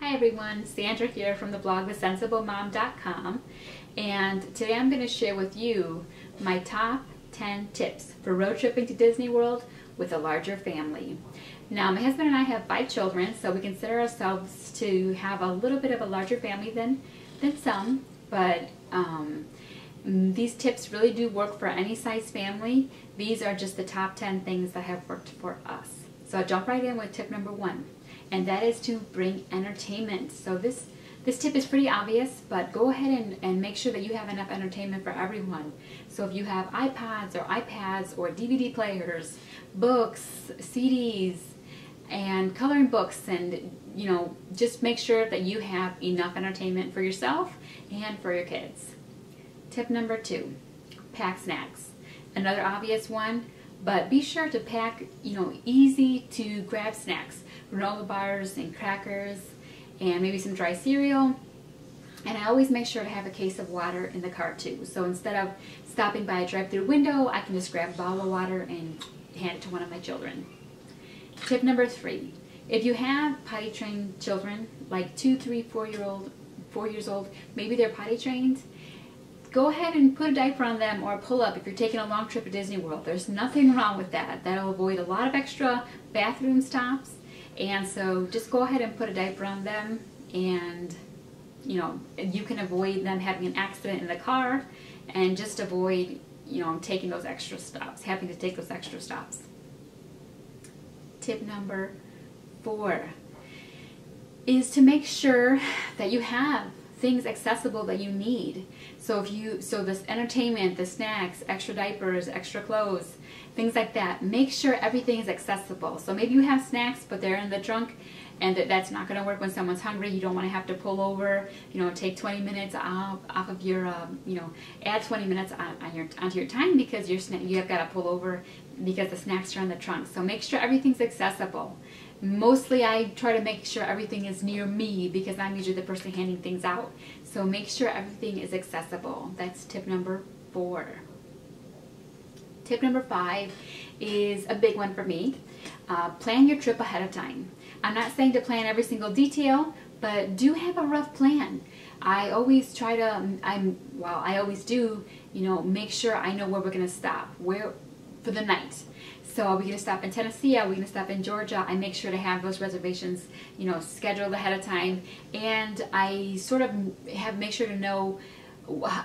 Hi everyone, Sandra here from the blog thesensiblemom.com, and today I'm going to share with you my top 10 tips for road tripping to Disney World with a larger family. Now, my husband and I have 5 children, so we consider ourselves to have a little bit of a larger family than some, but these tips really do work for any size family. These are just the top 10 things that have worked for us. So I'll jump right in with tip number 1. And that is to bring entertainment. So this tip is pretty obvious, but go ahead and make sure that you have enough entertainment for everyone. So if you have iPods or iPads or DVD players, books, CDs, and coloring books, and just make sure that you have enough entertainment for yourself and for your kids. Tip number 2, pack snacks. Another obvious one, but be sure to pack, easy to grab snacks. Granola bars and crackers and maybe some dry cereal. And I always make sure to have a case of water in the car too. So instead of stopping by a drive-through window, I can just grab a bottle of water and hand it to one of my children. Tip number 3, if you have potty trained children, like 2, 3, 4 years old, maybe they're potty trained, go ahead and put a diaper on them or a pull-up if you're taking a long trip to Disney World. There's nothing wrong with that. That'll avoid a lot of extra bathroom stops. And so just go ahead and put a diaper on them, and you can avoid them having an accident in the car, and just avoid taking those extra stops, having to take those extra stops. Tip number 4 is to make sure that you have things accessible that you need. So this entertainment, the snacks, extra diapers, extra clothes, things like that, make sure everything is accessible. So maybe you have snacks but they're in the trunk, and that's not going to work when someone's hungry. You don't want to have to pull over, take 20 minutes off of your, add 20 minutes onto your time because you have got to pull over because the snacks are in the trunk. So make sure everything's accessible. Mostly I try to make sure everything is near me because I'm usually the person handing things out. So make sure everything is accessible. That's tip number 4. Tip number 5 is a big one for me. Plan your trip ahead of time. I'm not saying to plan every single detail, but do have a rough plan. I always try to, I always do, make sure I know where we're going to stop, where for the night. So are we going to stop in Tennessee? Are we going to stop in Georgia? I make sure to have those reservations, scheduled ahead of time, and I sort of make sure to know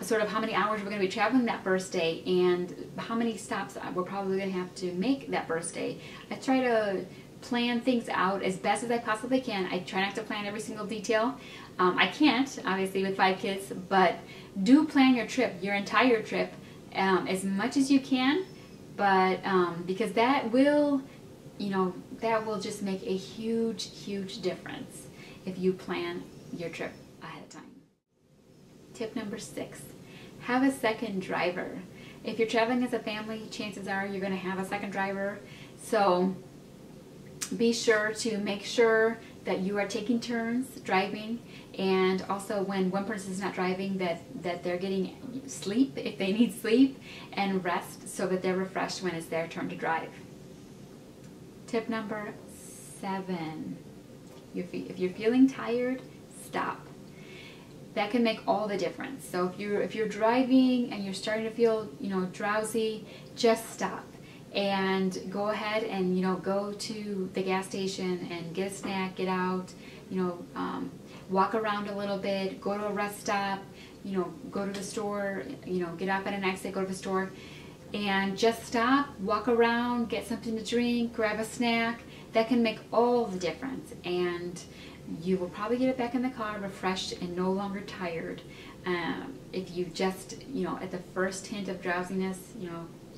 sort of how many hours we're going to be traveling that first day and how many stops we're probably going to have to make that first day. I try to plan things out as best as I possibly can. I try not to plan every single detail. I can't, obviously, with 5 kids, but do plan your trip, your entire trip, as much as you can. But because that will just make a huge difference if you plan your trip ahead of time. Tip number 6, have a second driver. If you're traveling as a family, chances are you're going to have a second driver. So be sure to make sure that you are taking turns driving, and also when one person is not driving that they're getting sleep if they need sleep, and rest so that they're refreshed when it's their turn to drive. Tip number 7, if you're feeling tired, stop. That can make all the difference. So if you're driving and you're starting to feel drowsy, just stop and go ahead and go to the gas station and get a snack, get out, walk around a little bit, go to a rest stop, go to the store, get off at an exit, go to the store, and just stop, walk around, get something to drink, grab a snack. That can make all the difference, and you will probably get it back in the car refreshed and no longer tired. If you just, at the first hint of drowsiness,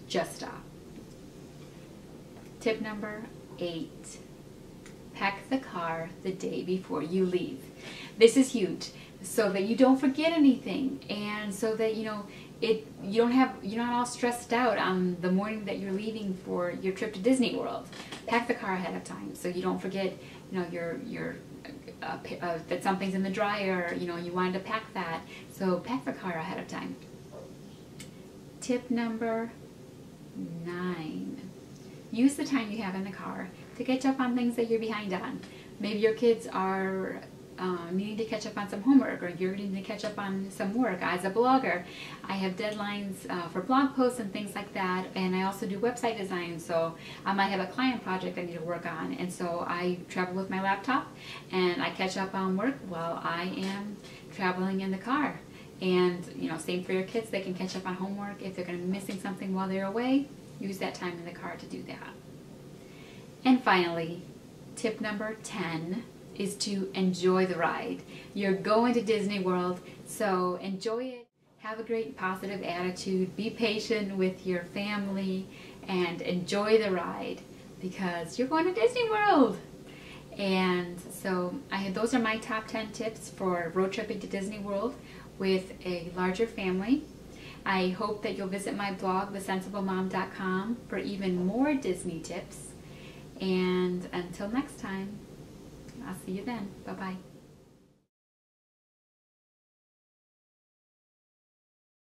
just stop. Tip number 8, pack the car the day before you leave. This is huge, so that you don't forget anything, and so that you're not all stressed out on the morning that you're leaving for your trip to Disney World. Pack the car ahead of time so you don't forget that something's in the dryer, you wanted to pack that. So pack the car ahead of time. Tip number 9, use the time you have in the car to catch up on things that you're behind on. Maybe your kids are needing to catch up on some homework, or you're needing to catch up on some work. As a blogger, I have deadlines for blog posts and things like that, and I also do website design, so I might have a client project I need to work on, and so I travel with my laptop and I catch up on work while I am traveling in the car. And same for your kids, they can catch up on homework. If they're going to be missing something while they're away, use that time in the car to do that. And finally, tip number 10 is to enjoy the ride. You're going to Disney World, so enjoy it. Have a great positive attitude. Be patient with your family and enjoy the ride because you're going to Disney World. And so those are my top 10 tips for road tripping to Disney World with a larger family. I hope that you'll visit my blog, thesensiblemom.com, for even more Disney tips. And until next time, I'll see you then. Bye-bye.